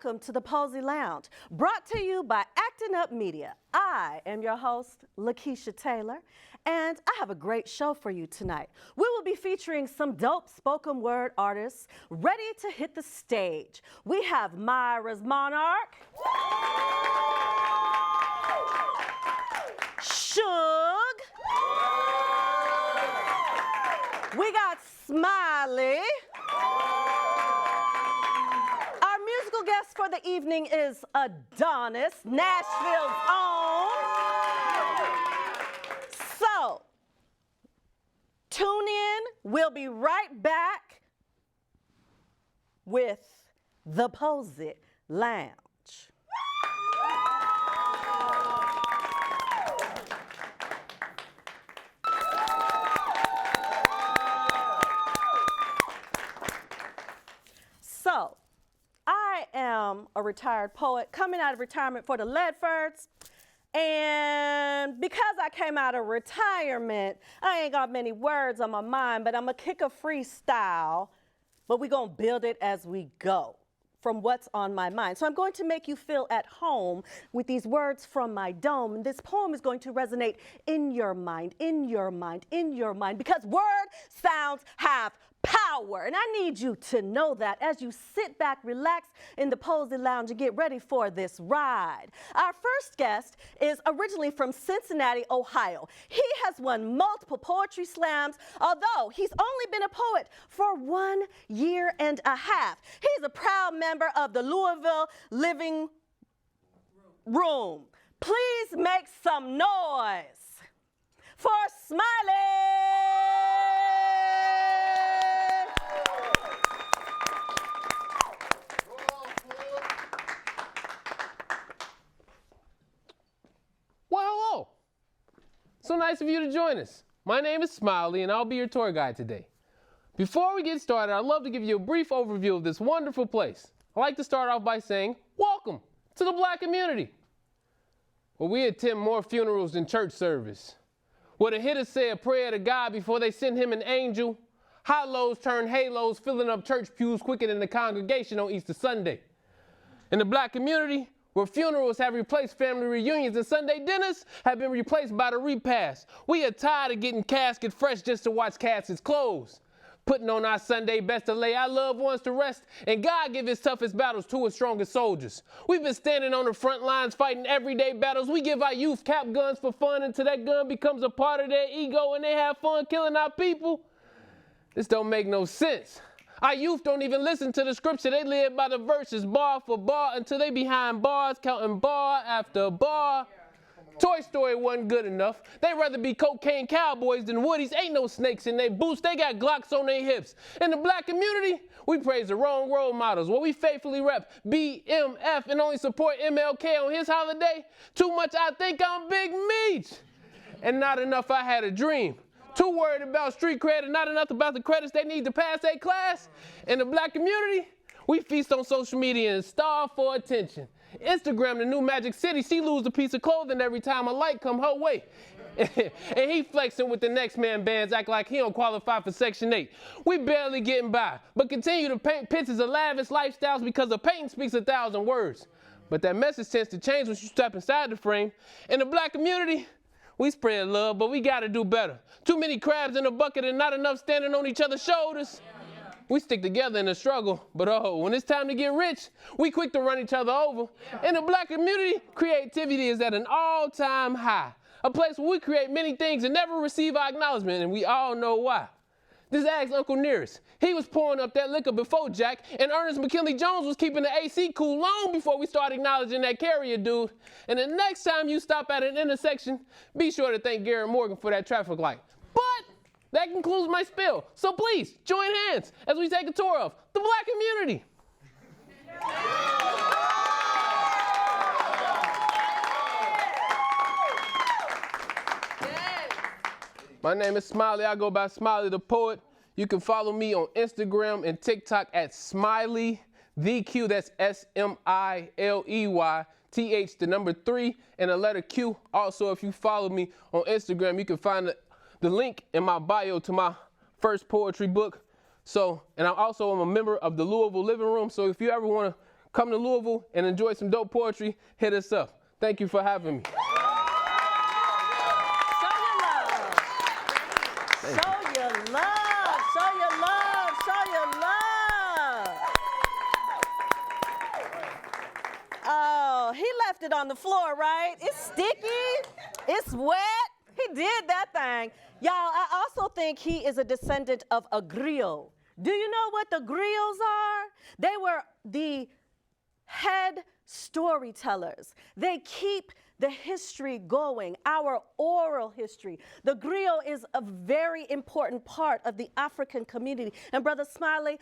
welcome to the Poesy Lounge, brought to you by Actin Up Media. I am your host, Lakissha Taylor, and I have a great show for you tonight. We will be featuring some dope spoken word artists ready to hit the stage. We have Myra's Monarch, S.U.G, we got Smiley. Our musical guest for the evening is Adonis, Nashville's own. So, tune in. We'll be right back with the Poesy Lounge. So, I am a retired poet coming out of retirement for the Ledfords. And because I came out of retirement, I ain't got many words on my mind, but I'm gonna kick a freestyle, but we're gonna build it as we go from what's on my mind. So I'm going to make you feel at home with these words from my dome. And this poem is going to resonate in your mind, in your mind, in your mind, because word sounds have power. And I need you to know that as you sit back, relax in the Poesy Lounge and get ready for this ride. Our first guest is originally from Cincinnati, Ohio. He has won multiple poetry slams, although he's only been a poet for 1 year and a half. He's a proud member of the Louisville Living Room. Please make some noise for Smiley. Well, hello. So nice of you to join us. My name is Smiley, and I'll be your tour guide today. Before we get started, I'd love to give you a brief overview of this wonderful place. I'd like to start off by saying, welcome to the Black community, where we attend more funerals than church service, where the hitters say a prayer to God before they send him an angel. High lows turn halos, filling up church pews quicker than the congregation on Easter Sunday. In the Black community, where funerals have replaced family reunions and Sunday dinners have been replaced by the repast. We are tired of getting casket fresh just to watch caskets close. Putting on our Sunday best to lay our loved ones to rest, and God give his toughest battles to his strongest soldiers. We've been standing on the front lines fighting everyday battles. We give our youth cap guns for fun until that gun becomes a part of their ego and they have fun killing our people. This don't make no sense. Our youth don't even listen to the scripture. They live by the verses, bar for bar, until they behind bars, counting bar after bar. Toy Story wasn't good enough. They'd rather be cocaine cowboys than woodies. Ain't no snakes in their boots. They got Glocks on their hips. In the Black community, we praise the wrong role models. While we faithfully rep BMF and only support MLK on his holiday, too much I think I'm Big Meech. And not enough I had a dream. Too worried about street cred and not enough about the credits they need to pass a class. In the Black community, we feast on social media and starve for attention. Instagram, the new magic city, she lose a piece of clothing every time a light come her way. And he flexing with the next man bands, act like he don't qualify for Section 8. We barely getting by, but continue to paint pictures of lavish lifestyles because a painting speaks 1,000 words. But that message tends to change when you step inside the frame. In the Black community, we spread love, but we gotta do better. Too many crabs in a bucket and not enough standing on each other's shoulders. We stick together in the struggle, but when it's time to get rich, we quick to run each other over. In the Black community, creativity is at an all-time high. A place where we create many things and never receive our acknowledgement, and we all know why. Just ask Uncle Nearest. He was pouring up that liquor before Jack, and Ernest McKinley Jones was keeping the AC cool long before we started acknowledging that carrier dude. And the next time you stop at an intersection, be sure to thank Garrett Morgan for that traffic light. But that concludes my spill. So please, join hands as we take a tour of the Black community. My name is Smiley. I go by Smiley the Poet. You can follow me on Instagram and TikTok at Smiley the Q. That's SMILEY. TH, the number 3, and the letter Q. Also, if you follow me on Instagram, you can find the link in my bio to my first poetry book. So, and I also am a member of the Louisville Living Room. So if you ever want to come to Louisville and enjoy some dope poetry, hit us up. Thank you for having me. Show your love. Show your love. Show your love. Oh, he left it on the floor, right? It's sticky. It's wet. He did that thing. Y'all, I also think he is a descendant of a griot. Do you know what the griots are? They were the head storytellers. They keep the history going, our oral history. The griot is a very important part of the African community. And Brother Smiley,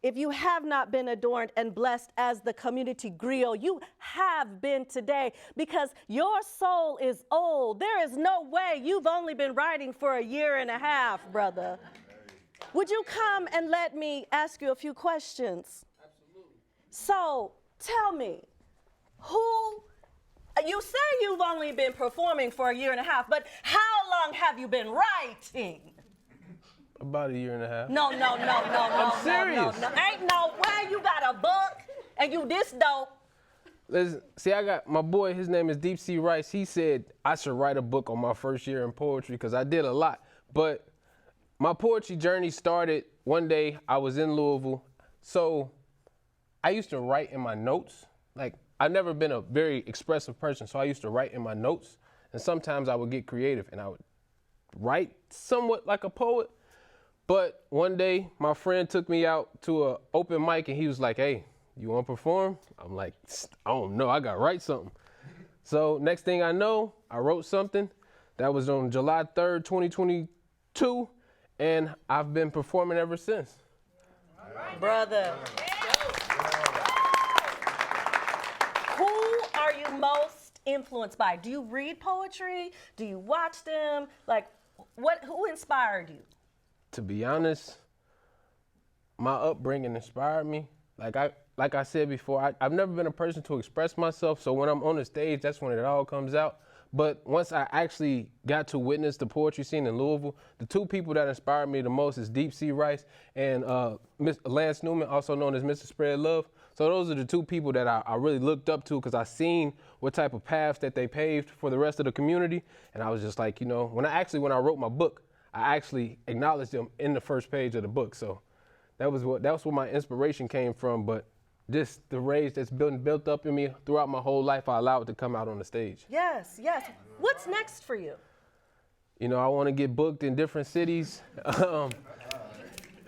if you have not been adorned and blessed as the community griot, you have been today, because your soul is old. There is no way you've only been writing for a year and a half, brother. Would you come and let me ask you a few questions? Absolutely. So tell me, you say you've only been performing for a year and a half, but how long have you been writing? About a year and a half. No. I'm serious. No. Ain't no way you got a book and you this dope. Listen, see, I got my boy, his name is Deep Sea Rice. He said I should write a book on my first year in poetry because I did a lot. But my poetry journey started one day. I was in Louisville. So I used to write in my notes. Like, I've never been a very expressive person, so I used to write in my notes. And sometimes I would get creative and I would write somewhat like a poet. But one day, my friend took me out to an open mic and he was like, hey, you want to perform? I'm like, I don't know, I got to write something. So next thing I know, I wrote something. That was on July 3rd, 2022, and I've been performing ever since. Brother. Who are you most influenced by? Do you read poetry? Do you watch them? Like, who inspired you? To be honest, my upbringing inspired me. Like I said before, I've never been a person to express myself, so when I'm on the stage, that's when it all comes out. But once I actually got to witness the poetry scene in Louisville, the two people that inspired me the most is Deep Sea Rice and Lance Newman, also known as Mr. Spread Love. So those are the two people that I really looked up to, because I seen what type of paths that they paved for the rest of the community. And I was just like, you know, when I wrote my book, I actually acknowledged them in the first page of the book. So that was where my inspiration came from. But just the rage that's been built up in me throughout my whole life, I allow it to come out on the stage. Yes. What's next for you? You know, I want to get booked in different cities.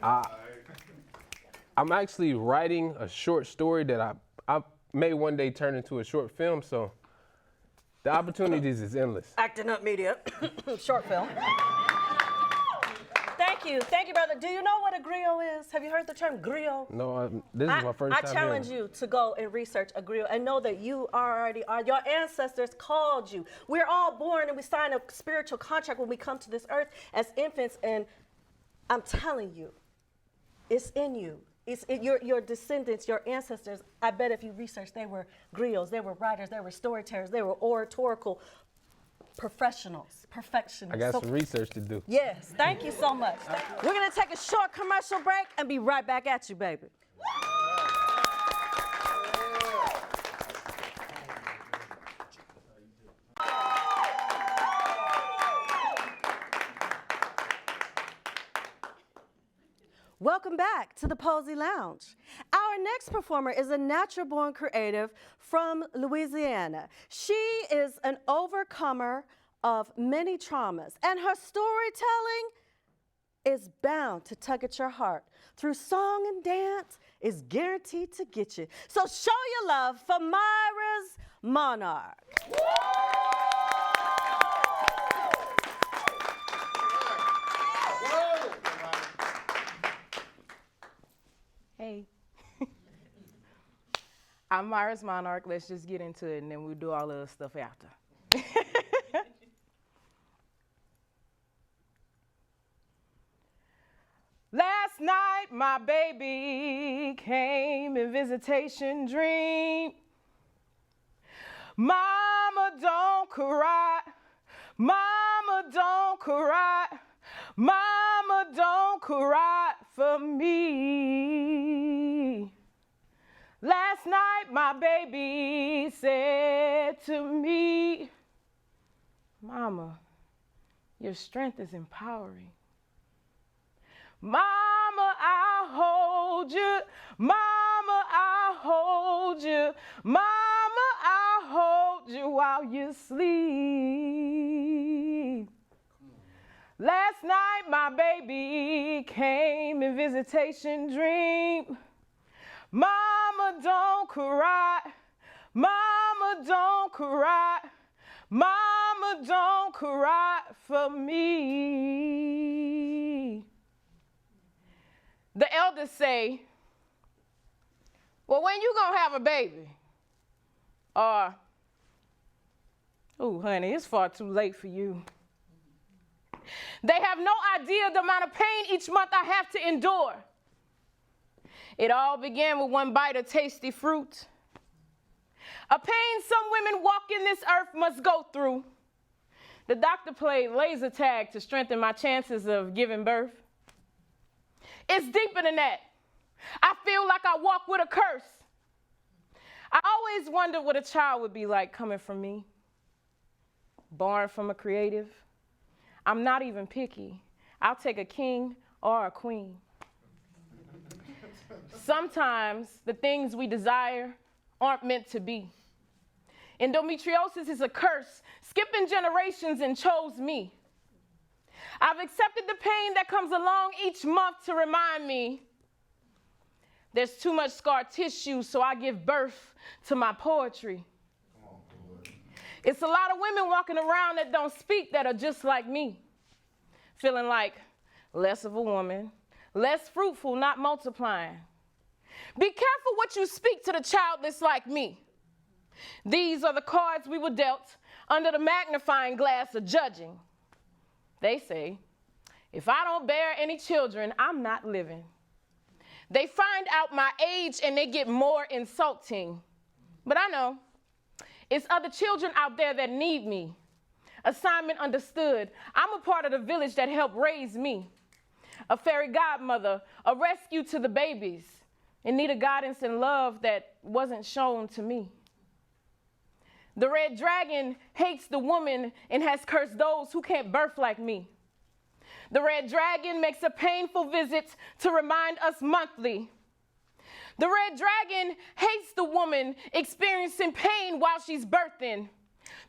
I'm actually writing a short story that I may one day turn into a short film. So the opportunities is endless. Acting Up Media, short film. Thank you, brother. Do you know what a griot is? Have you heard the term griot? No, this is my first time I challenge you to go and research a griot and know that you already are. Your ancestors called you. We're all born and we sign a spiritual contract when we come to this earth as infants, and I'm telling you, it's in you. Your descendants, your ancestors. I bet if you research, they were griots, they were writers, they were storytellers, they were oratorical professionals, perfectionists. I got some research to do. Yes, thank you so much. We're gonna take a short commercial break and be right back at you, baby. Welcome back to the Poesy Lounge. Our next performer is a natural-born creative from Louisiana. She is an overcomer of many traumas, and her storytelling is bound to tug at your heart. Through song and dance, is guaranteed to get you. So show your love for Myra's Monarch. Hey. I'm Myra's Monarch. Let's just get into it, and then we'll do all the other stuff after. Last night, my baby came in visitation dream. Mama, don't cry. Mama, don't cry. Mama, don't cry for me. Last my baby said to me, Mama, your strength is empowering. Mama, I'll hold you. Mama, I'll hold you. Mama, I'll hold you while you sleep. Last night, my baby came in visitation dream. Mama, don't cry. Mama, don't cry. Mama, don't cry for me. The elders say, well, when you gonna have a baby? Or, oh, honey, it's far too late for you. They have no idea the amount of pain each month I have to endure. It all began with one bite of tasty fruit. A pain some women walking this earth must go through. The doctor played laser tag to strengthen my chances of giving birth. It's deeper than that. I feel like I walk with a curse. I always wondered what a child would be like coming from me. Born from a creative. I'm not even picky. I'll take a king or a queen. Sometimes the things we desire aren't meant to be. Endometriosis is a curse, skipping generations and chose me. I've accepted the pain that comes along each month to remind me there's too much scar tissue, so I give birth to my poetry. It's a lot of women walking around that don't speak that are just like me, feeling like less of a woman, less fruitful, not multiplying. Be careful what you speak to the childless like me. These are the cards we were dealt under the magnifying glass of judging. They say, if I don't bear any children, I'm not living. They find out my age and they get more insulting. But I know it's other children out there that need me. Assignment understood. I'm a part of the village that helped raise me. A fairy godmother, a rescue to the babies, in need of guidance and love that wasn't shown to me. The red dragon hates the woman and has cursed those who can't birth like me. The red dragon makes a painful visit to remind us monthly. The red dragon hates the woman experiencing pain while she's birthing.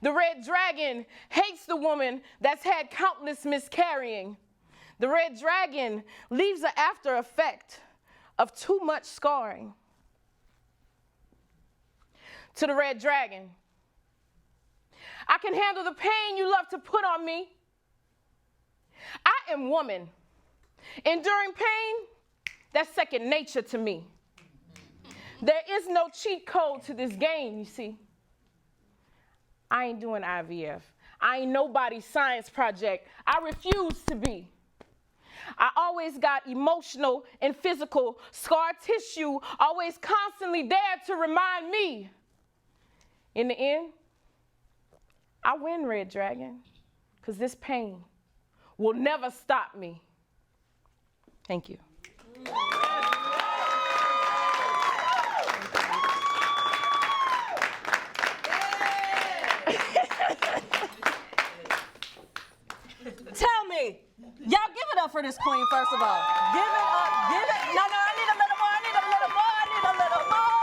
The red dragon hates the woman that's had countless miscarrying. The red dragon leaves an after effect of too much scarring. To the red dragon, I can handle the pain you love to put on me. I am woman. Enduring pain, that's second nature to me. There is no cheat code to this game, you see. I ain't doing IVF. I ain't nobody's science project. I refuse to be. I always got emotional and physical scar tissue, always constantly there to remind me. In the end, I win, Red Dragon, because this pain will never stop me. Thank you. Tell me, y'all give it up for this queen, first of all. Give it up, give it. No, I need a little more, I need a little more, I need a little more.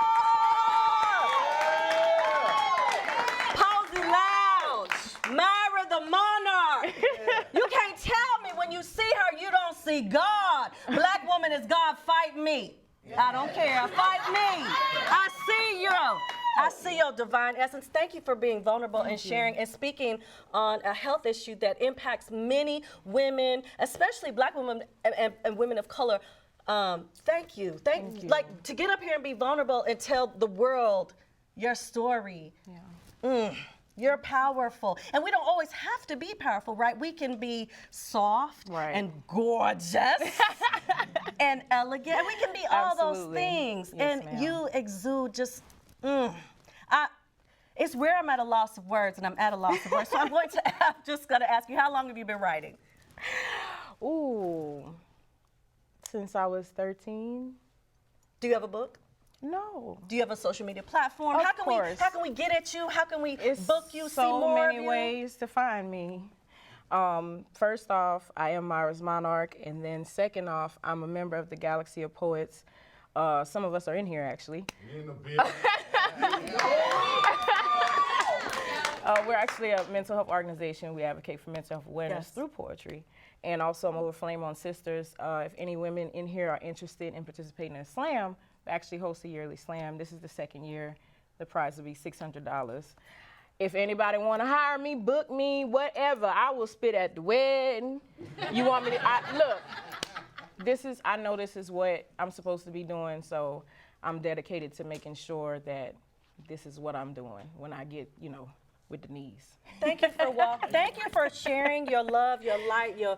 Poesy Lounge, Myra the Monarch. You can't tell me when you see her, you don't see God. Black woman is God, fight me. I don't care, fight me. I see you. I see your divine essence. Thank you for being vulnerable and sharing and speaking on a health issue that impacts many women, especially Black women and women of color. Thank you. Thank you. Like, to get up here and be vulnerable and tell the world your story. Yeah. You're powerful. And we don't always have to be powerful, right? We can be soft and gorgeous and elegant. And we can be all those things. Yes, and you exude just, it's where I'm at a loss of words, and I'm at a loss of words. So I'm going to just gonna ask you, how long have you been writing? Ooh, since I was 13. Do you have a book? No. Do you have a social media platform? Of How can course. how can we get at you? How can we It's book you, see so more many of you? ways to find me. First off, I am Myra's Monarch, and then second off, I'm a member of the Galaxy of Poets. Some of us are in here, actually. We're actually a mental health organization. We advocate for mental health awareness Yes. through poetry. And also, I'm over Flame on Sisters. If any women in here are interested in participating in a slam, we actually host a yearly slam. This is the second year. The prize will be $600. If anybody want to hire me, book me, whatever, I will spit at the wedding. You want me to, look, I know this is what I'm supposed to be doing, so I'm dedicated to making sure that this is what I'm doing when I get, with the knees. Thank you for thank you for sharing your love, your light, your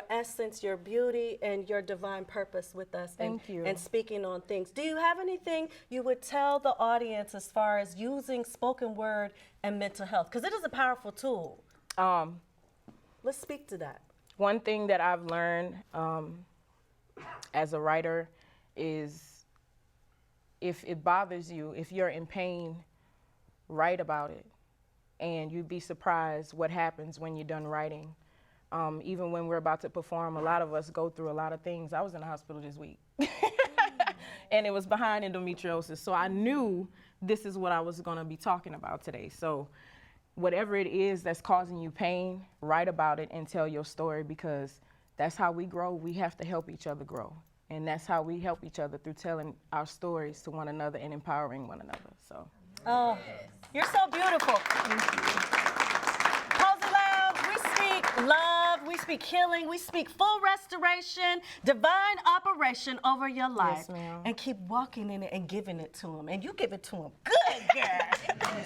essence, your beauty, and your divine purpose with us. Thank you. And speaking on things. Do you have anything you would tell the audience as far as using spoken word and mental health? Because it is a powerful tool. Let's speak to that. One thing that I've learned as a writer is if it bothers you, if you're in pain, write about it. And you'd be surprised what happens when you're done writing. Even when we're about to perform, a lot of us go through a lot of things. I was in the hospital this week. And it was behind endometriosis. So I knew this is what I was going to be talking about today. So whatever it is that's causing you pain, write about it and tell your story, because that's how we grow. We have to help each other grow. And that's how we help each other, through telling our stories to one another and empowering one another. So. Oh, you're so beautiful. Poesy Lounge, we speak love, we speak healing, we speak full restoration, divine operation over your life. Yes, ma'am. And keep walking in it and giving it to him. And you give it to him good, girl.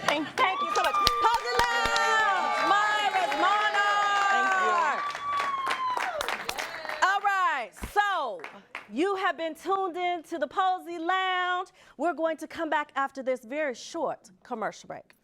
Thank you so much. Poesy Lounge, Myra's Monarch. All right, so you have been tuned in to the Poesy Lounge. We're going to come back after this very short commercial break.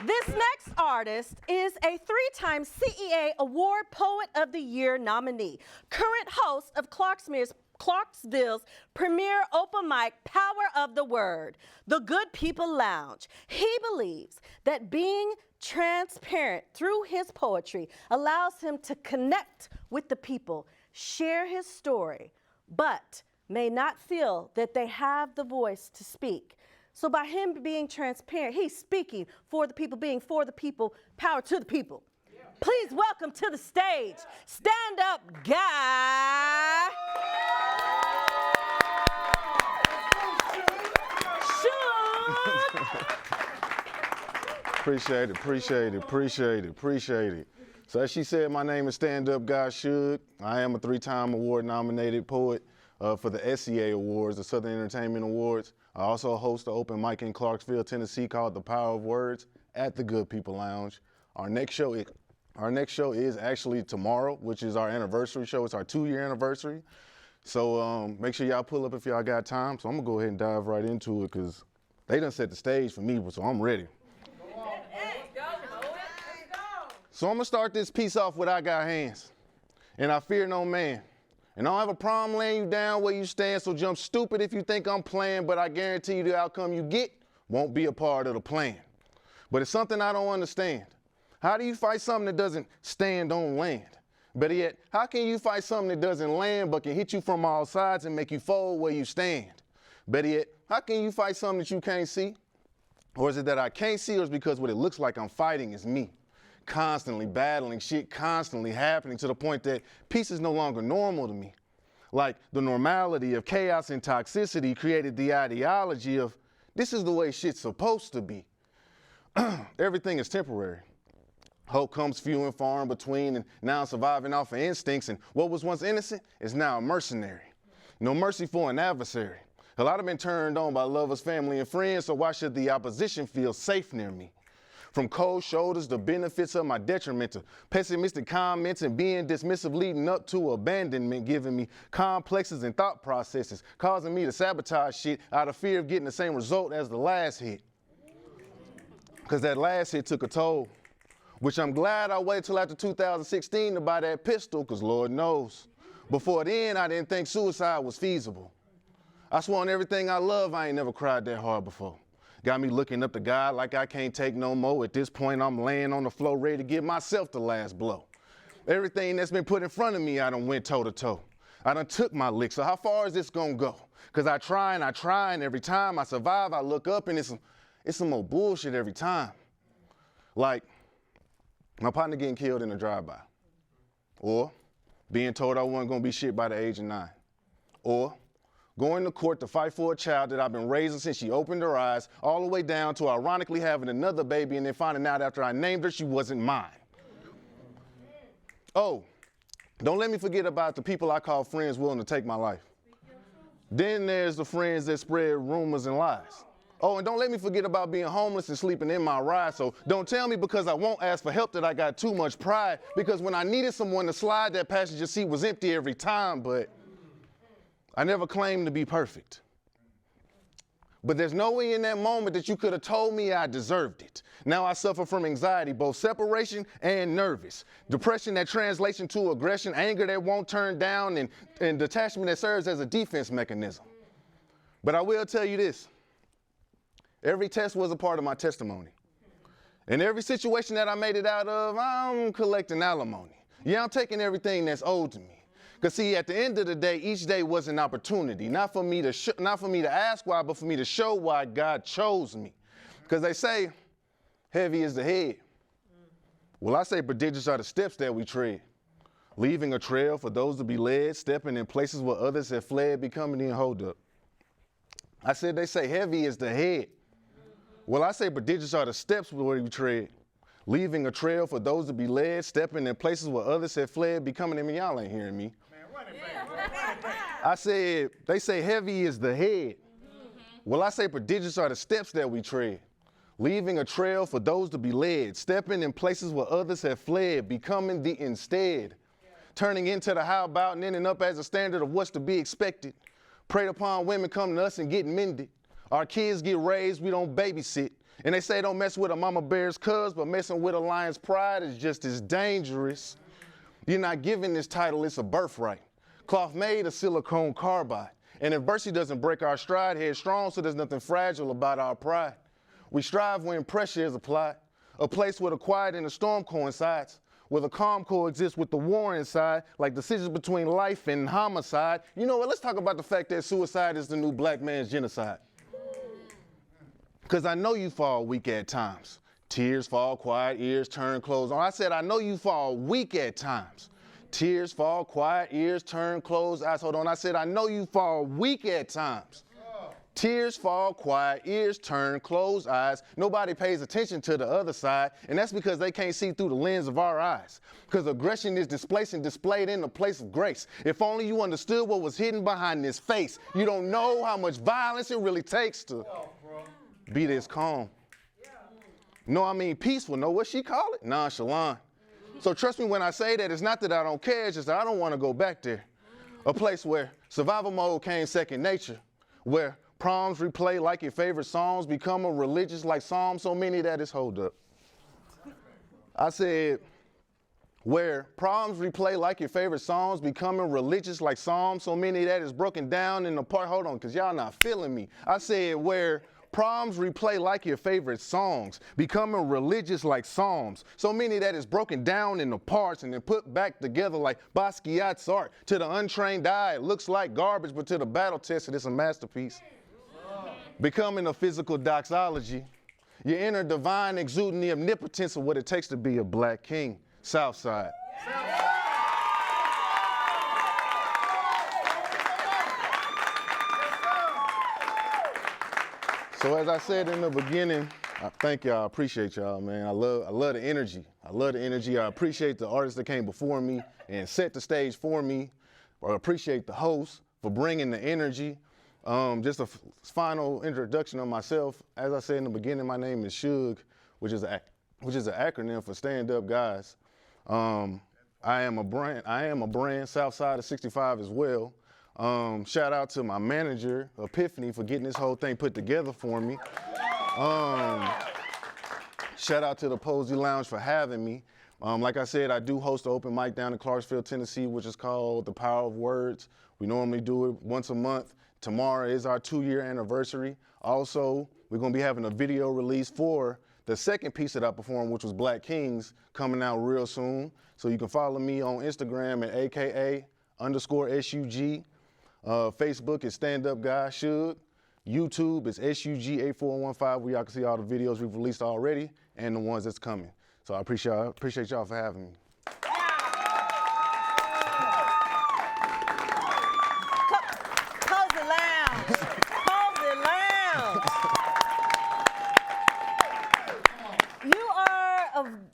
This next artist is a three-time CEA Award Poet of the Year nominee, current host of Clarksville's premier open mic, Power of the Word, the Good People Lounge. He believes that being transparent through his poetry allows him to connect with the people, share his story, but may not feel that they have the voice to speak. So by him being transparent, he's speaking for the people, being for the people, power to the people. Please welcome to the stage, stand-up guy, S.U.G. Appreciate it. So as she said, my name is stand-up guy S.U.G. I am a three-time award-nominated poet for the SEA Awards, the Southern Entertainment Awards. I also host an open mic in Clarksville, Tennessee called The Power of Words at the Good People Lounge. Our next show is actually tomorrow, which is our anniversary show. It's our 2-year anniversary. So make sure y'all pull up if y'all got time. So I'm gonna go ahead and dive right into it because they done set the stage for me, so I'm ready. So I'm gonna start this piece off with I got hands, and I fear no man. And I don't have a problem laying you down where you stand, so jump stupid if you think I'm playing, but I guarantee you the outcome you get won't be a part of the plan. But it's something I don't understand. How do you fight something that doesn't stand on land? Better yet, how can you fight something that doesn't land but can hit you from all sides and make you fold where you stand? Better yet, how can you fight something that you can't see? Or is it that I can't see, or is it because what it looks like I'm fighting is me? Constantly battling shit, constantly happening to the point that peace is no longer normal to me. Like the normality of chaos and toxicity created the ideology of this is the way shit's supposed to be. Everything is temporary. Hope comes few and far in between, and now I'm surviving off of instincts, and what was once innocent is now a mercenary. No mercy for an adversary. A lot have been turned on by lovers, family, and friends, so why should the opposition feel safe near me? From cold shoulders, the benefits of my detriment, to pessimistic comments and being dismissive leading up to abandonment, giving me complexes and thought processes, causing me to sabotage shit out of fear of getting the same result as the last hit. because that last hit took a toll, which I'm glad I waited till after 2016 to buy that pistol, because Lord knows, before then I didn't think suicide was feasible. I swear on everything I love, I ain't never cried that hard before. Got me looking up to God like I can't take no more. At this point, I'm laying on the floor ready to give myself the last blow. Everything that's been put in front of me, I done went toe to toe. I done took my lick, so how far is this gonna go? Because I try, and every time I survive, I look up and it's some more bullshit every time. Like, my partner getting killed in a drive-by. Or being told I wasn't gonna be shit by the age of 9. Or going to court to fight for a child that I've been raising since she opened her eyes, all the way down to ironically having another baby and then finding out after I named her she wasn't mine. Oh, don't let me forget about the people I call friends willing to take my life. Then there's the friends that spread rumors and lies. Oh, and don't let me forget about being homeless and sleeping in my ride. So don't tell me because I won't ask for help that I got too much pride. Because when I needed someone to slide, that passenger seat was empty every time. But I never claimed to be perfect. But there's no way in that moment that you could have told me I deserved it. Now I suffer from anxiety, both separation and nervous. Depression that translates into aggression, anger that won't turn down, and detachment that serves as a defense mechanism. But I will tell you this. Every test was a part of my testimony. In every situation that I made it out of, I'm collecting alimony. Yeah, I'm taking everything that's owed to me. Because see, at the end of the day, each day was an opportunity, not for me to ask why, but for me to show why God chose me. Because they say, heavy is the head. Well, I say prodigious are the steps that we tread, leaving a trail for those to be led, stepping in places where others have fled, becoming in hold up. I said they say heavy is the head. Well, I say prodigious are the steps where we tread, leaving a trail for those to be led, stepping in places where others have fled, becoming, I mean, y'all ain't hearing me. I said, they say heavy is the head. Well, I say prodigious are the steps that we tread, leaving a trail for those to be led, stepping in places where others have fled, becoming the instead, turning into the how about and ending up as a standard of what's to be expected. Preyed upon women come to us and get mended. Our kids get raised, we don't babysit. And they say don't mess with a mama bear's cuz, but messing with a lion's pride is just as dangerous. You're not given this title, it's a birthright. Cloth made of silicone carbide. And adversity doesn't break our stride, headstrong, so there's nothing fragile about our pride. We strive when pressure is applied, a place where the quiet and the storm coincides, where the calm coexists with the war inside, like decisions between life and homicide. You know what, let's talk about the fact that suicide is the new black man's genocide. Because I know you fall weak at times. Tears fall quiet, ears turn closed. I said I know you fall weak at times. Tears fall quiet, ears turn closed eyes. Hold on, I said I know you fall weak at times. Tears fall quiet, ears turn closed eyes. Nobody pays attention to the other side, and that's because they can't see through the lens of our eyes. Because aggression is displaced and displayed in the place of grace. If only you understood what was hidden behind this face. You don't know how much violence it really takes to be this calm. No, I mean peaceful. No, what she call it? Nonchalant. So trust me when I say that, it's not that I don't care, it's just that I don't want to go back there. A place where survival mode came second nature, where proms replay like your favorite songs, become a religious like psalms, so many that it's hold up. I said, where proms replay like your favorite songs, becoming religious like psalms, so many that is broken down in the part, hold on, because y'all not feeling me. I said, where proms replay like your favorite songs, becoming religious like psalms. So many that is broken down into parts and then put back together like Basquiat's art. To the untrained eye, it looks like garbage, but to the battle tested, it's a masterpiece. Becoming a physical doxology. Your inner divine exuding the omnipotence of what it takes to be a black king. Southside. So as I said in the beginning, thank y'all, I appreciate y'all, man. I love the energy. I love the energy. I appreciate the artists that came before me and set the stage for me. I appreciate the host for bringing the energy. Just a final introduction of myself. As I said in the beginning, my name is S.U.G, which is an acronym for Stand Up Guys. I am a brand, Southside of 65 as well. Shout out to my manager, Epiphany, for getting this whole thing put together for me. Shout out to the Poesy Lounge for having me. Like I said, I do host an open mic down in Clarksville, Tennessee, which is called The Power of Words. We normally do it once a month. Tomorrow is our 2-year anniversary. Also, we're gonna be having a video release for the second piece that I performed, which was Black Kings, coming out real soon. So you can follow me on Instagram at AKA_S.U.G. Facebook is Stand Up Guy S.U.G. YouTube is S.U.G. 8415, where y'all can see all the videos we've released already and the ones that's coming. So I appreciate y'all for having me. Poesy Lounge. Poesy Lounge.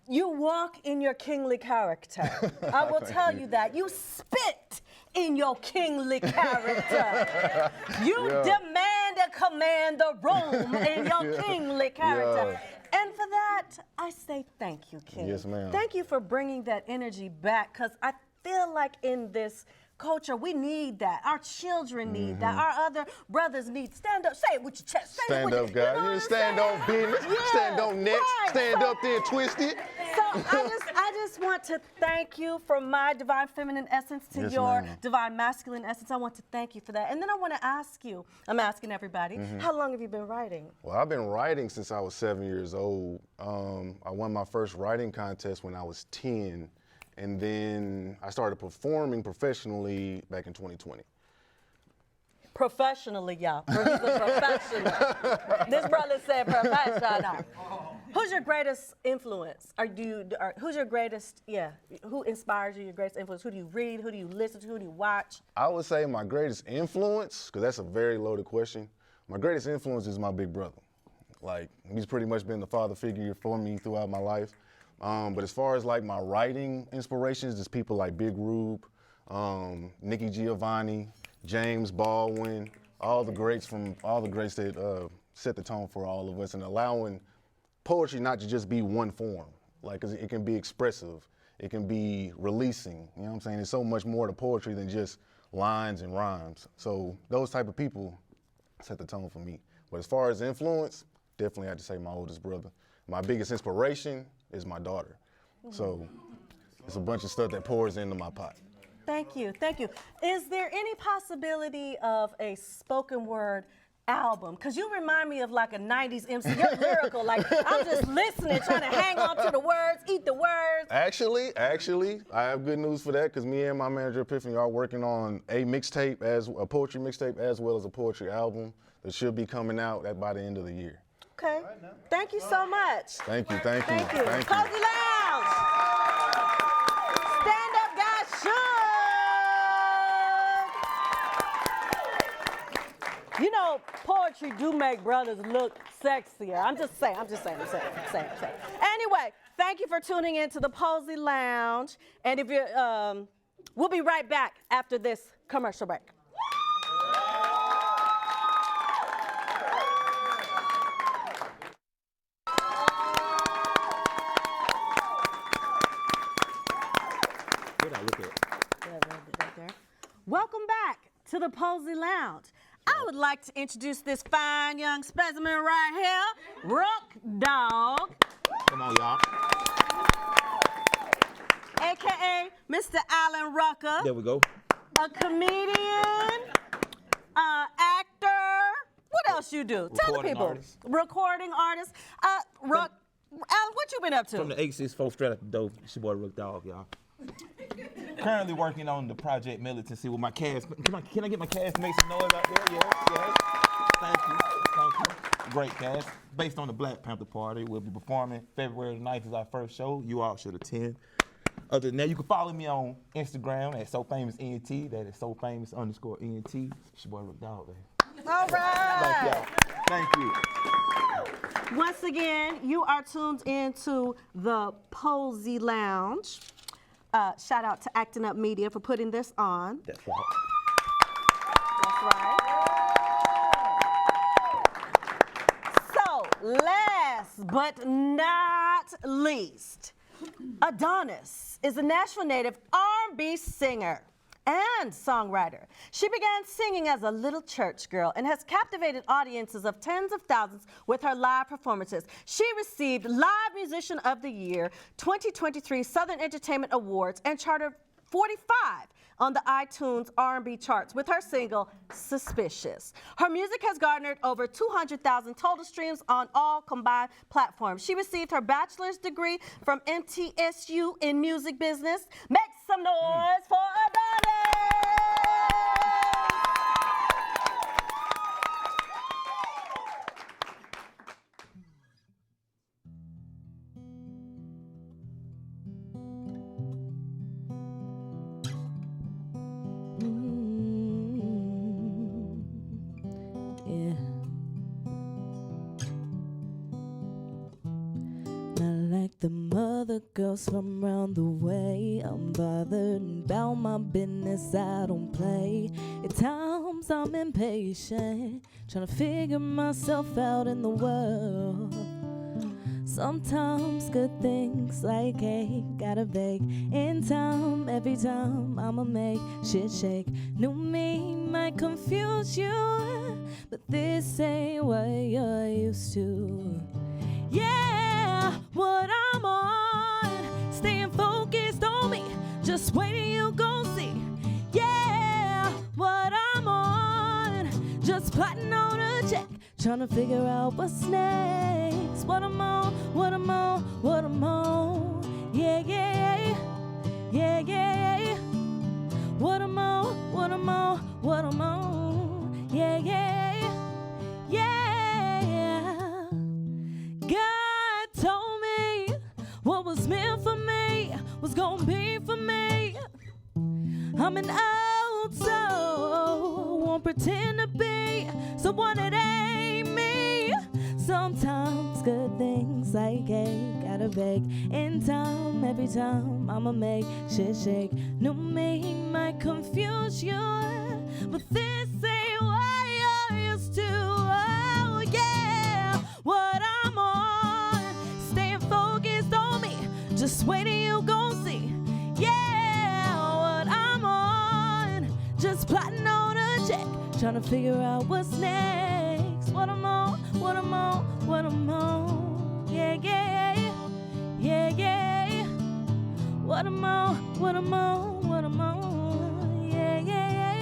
You walk in your kingly character. I will tell you that. You spit in your kingly character. You demand and command the room in your kingly character. And for that, I say thank you, King. Yes, ma'am. Thank you for bringing that energy back, because I feel like in this culture, we need that. Our children need that. Our other brothers need. Stand up. Say it with your chest. Say Stand up, guy. You know stand on business. Yeah. Stand on next. Right. Stand up there, twist it. So I just want to thank you from my divine feminine essence to Yes, your ma'am. divine masculine essence. I want to thank you for that. And then I want to ask you, I'm asking everybody, how long have you been writing? Well, I've been writing since I was 7 years old. I won my first writing contest when I was 10. And then I started performing professionally back in 2020. Professionally, y'all. He's a professional. This brother said professional. Who's your greatest influence? Who's your greatest, who inspires you, your greatest influence? Who do you read? Who do you listen to? Who do you watch? I would say my greatest influence, because that's a very loaded question, my greatest influence is my big brother. Like, he's pretty much been the father figure for me throughout my life. But as far as like my writing inspirations, there's people like Big Rube, Nikki Giovanni, James Baldwin, all the greats that set the tone for all of us, and allowing poetry not to just be one form. Like, it can be expressive, it can be releasing, you know what I'm saying? There's so much more to poetry than just lines and rhymes. So those type of people set the tone for me. But as far as influence, definitely I have to say my oldest brother. My biggest inspiration is my daughter. So it's a bunch of stuff that pours into my pot. Thank you, thank you. Is there any possibility of a spoken word album? Because you remind me of like a 90s MC. You're lyrical, like I'm just listening, trying to hang on to the words, eat the words. Actually, I have good news for that, because me and my manager Epiphany are working on a mixtape, as a poetry mixtape, as well as a poetry album that should be coming out by the end of the year. Okay, thank you so much. Thank you. Thank you. Poesy Lounge. Stand up, guys. S.U.G. You know, poetry do make brothers look sexier. I'm just saying. Anyway, thank you for tuning in to the Poesy Lounge. And if you're, we'll be right back after this commercial break. Welcome back to the Poesy Lounge. I would like to introduce this fine young specimen right here, Rook Dog. Come on, y'all. AKA Mr. Alan Rucker. There we go. A comedian, actor. What else you do? Tell the people. Artist. Recording artist. Rook, Alan, what you been up to? From the 864 straight at the dope. It's your boy Rook Dog, y'all. Currently working on the Project Militancy with my cast. Can I get my cast to make some noise out there? Yes. Thank you. Great cast. Based on the Black Panther Party. We'll be performing February 9th is our first show. You all should attend. Other than that, you can follow me on Instagram at SoFamousENT. That is SoFamous_ENT. It's your boy Rook Dog, baby. All right. Thank you. Once again, you are tuned into the Poesy Lounge. Shout out to Actin Up Media for putting this on. That's right. That's right. So, last but not least, Adonis is a Nashville native R&B singer and songwriter. She began singing as a little church girl and has captivated audiences of tens of thousands with her live performances. She received Live Musician of the Year 2023 Southern Entertainment Awards and charted 45 on the iTunes R&B charts with her single, Suspicious. Her music has garnered over 200,000 total streams on all combined platforms. She received her bachelor's degree from NTSU in music business. Make some noise for Adonis! The mother girls from round the way, I'm bothered about my business, I don't play. At times I'm impatient, trying to figure myself out in the world. Sometimes good things like ain't gotta bake. In time, every time I'ma make shit shake. New me might confuse you, but this ain't what you're used to. Yeah, what I'm on, staying focused on me, just waiting you gon' see. Yeah, what I'm on, just plotting on a check, trying to figure out what's next. What I'm on, what I'm on, what I'm on. Yeah, yeah, yeah, yeah. What I'm on, what I'm on, what I'm on. Yeah, yeah, yeah. God told me what was meant for me was gonna be for me. I'm an old soul, won't pretend to be someone that ain't me. Sometimes good things like ain't gotta bake. In time, every time I'ma make shit shake. New me might confuse you, but this ain't what you're used to. Oh yeah, what I'm on, staying focused on me, just waiting you gon' see. Yeah, what I'm on, just plotting on a check, trying to figure out what's next. What I'm on, what I'm on, what I'm on. Yeah, yeah, yeah, yeah. What I'm on, what I'm on, what I'm on. Yeah, yeah, yeah.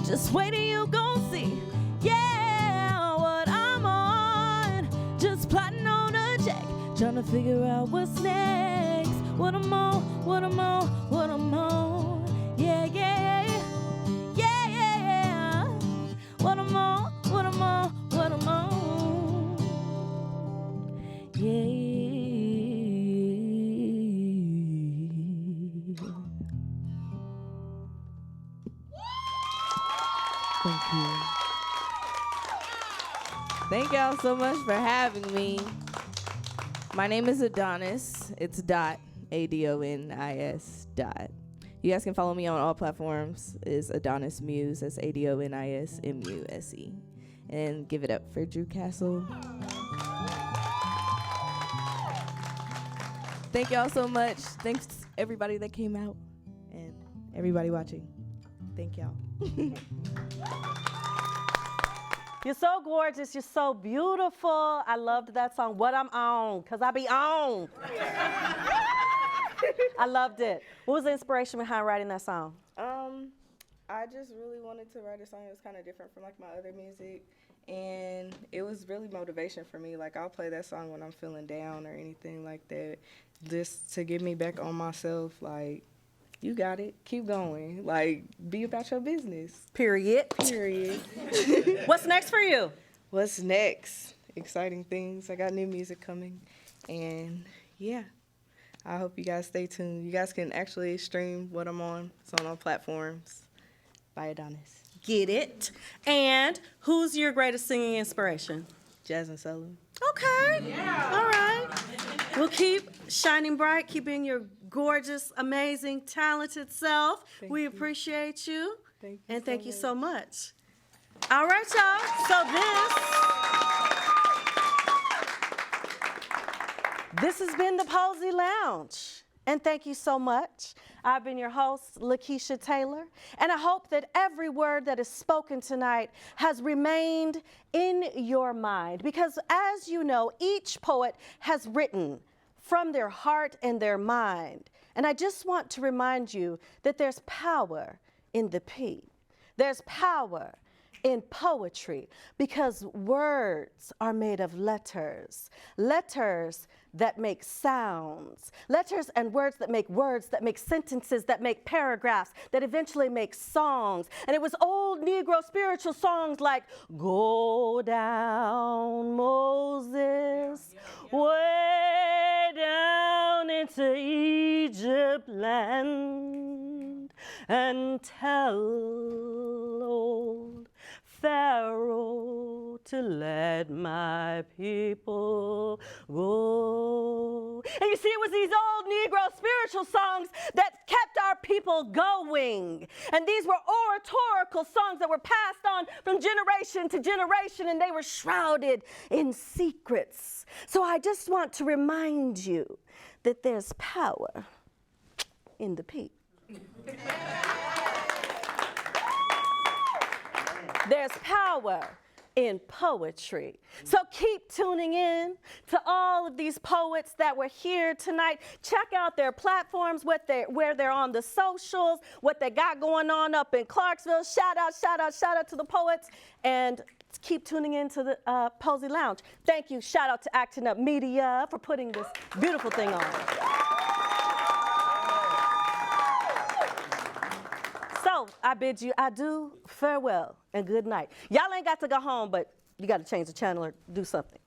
Just waiting, you gon' see. Yeah, what I'm on, just plotting on a check, trying to figure out what's next. What I'm on, what I'm on, what I'm on. Yeah, yeah, yeah, yeah. What I'm on, what I'm on, what I'm on. Yeah. Thank you. Thank y'all so much for having me. My name is Adonis. It's dot, Adonis dot. You guys can follow me on all platforms. It's Adonis Muse. That's ADONISMUSE. And give it up for Drew Castle. Thank y'all so much. Thanks to everybody that came out and everybody watching. Thank y'all. You're so gorgeous. You're so beautiful. I loved that song, What I'm On, because I be on. I loved it. What was the inspiration behind writing that song? I just really wanted to write a song that was kind of different from like my other music. And it was really motivation for me. Like, I'll play that song when I'm feeling down or anything like that, just to get me back on myself. Like, you got it. Keep going. Like, be about your business. Period. Period. What's next for you? What's next? Exciting things. I got new music coming. And, yeah. I hope you guys stay tuned. You guys can actually stream what I'm on. It's on all platforms by Adonis. Get it? And who's your greatest singing inspiration? Jasmine Sullivan. Okay. Yeah. All right. We'll keep shining bright, keep being your gorgeous, amazing, talented self. We appreciate you. Thank you so much. All right, y'all. So this has been the Poesy Lounge. And thank you so much. I've been your host, Lakissha Taylor, and I hope that every word that is spoken tonight has remained in your mind, because as you know, each poet has written from their heart and their mind. And I just want to remind you that there's power in the P. There's power in poetry, because words are made of letters. Letters that make sounds. Letters and words that make sentences, that make paragraphs, that eventually make songs. And it was old Negro spiritual songs like, go down, Moses, way down into Egypt land, and tell old Pharaoh to let my people go. And you see, it was these old Negro spiritual songs that kept our people going. And these were oratorical songs that were passed on from generation to generation, and they were shrouded in secrets. So I just want to remind you that there's power in the P. There's power in poetry. So keep tuning in to all of these poets that were here tonight. Check out their platforms, where they're on the socials, what they got going on up in Clarksville. Shout out to the poets, and keep tuning in to the Poesy Lounge. Thank you. Shout out to Actin Up Media for putting this beautiful thing on. So I bid you adieu, farewell, and good night. Y'all ain't got to go home, but you got to change the channel or do something.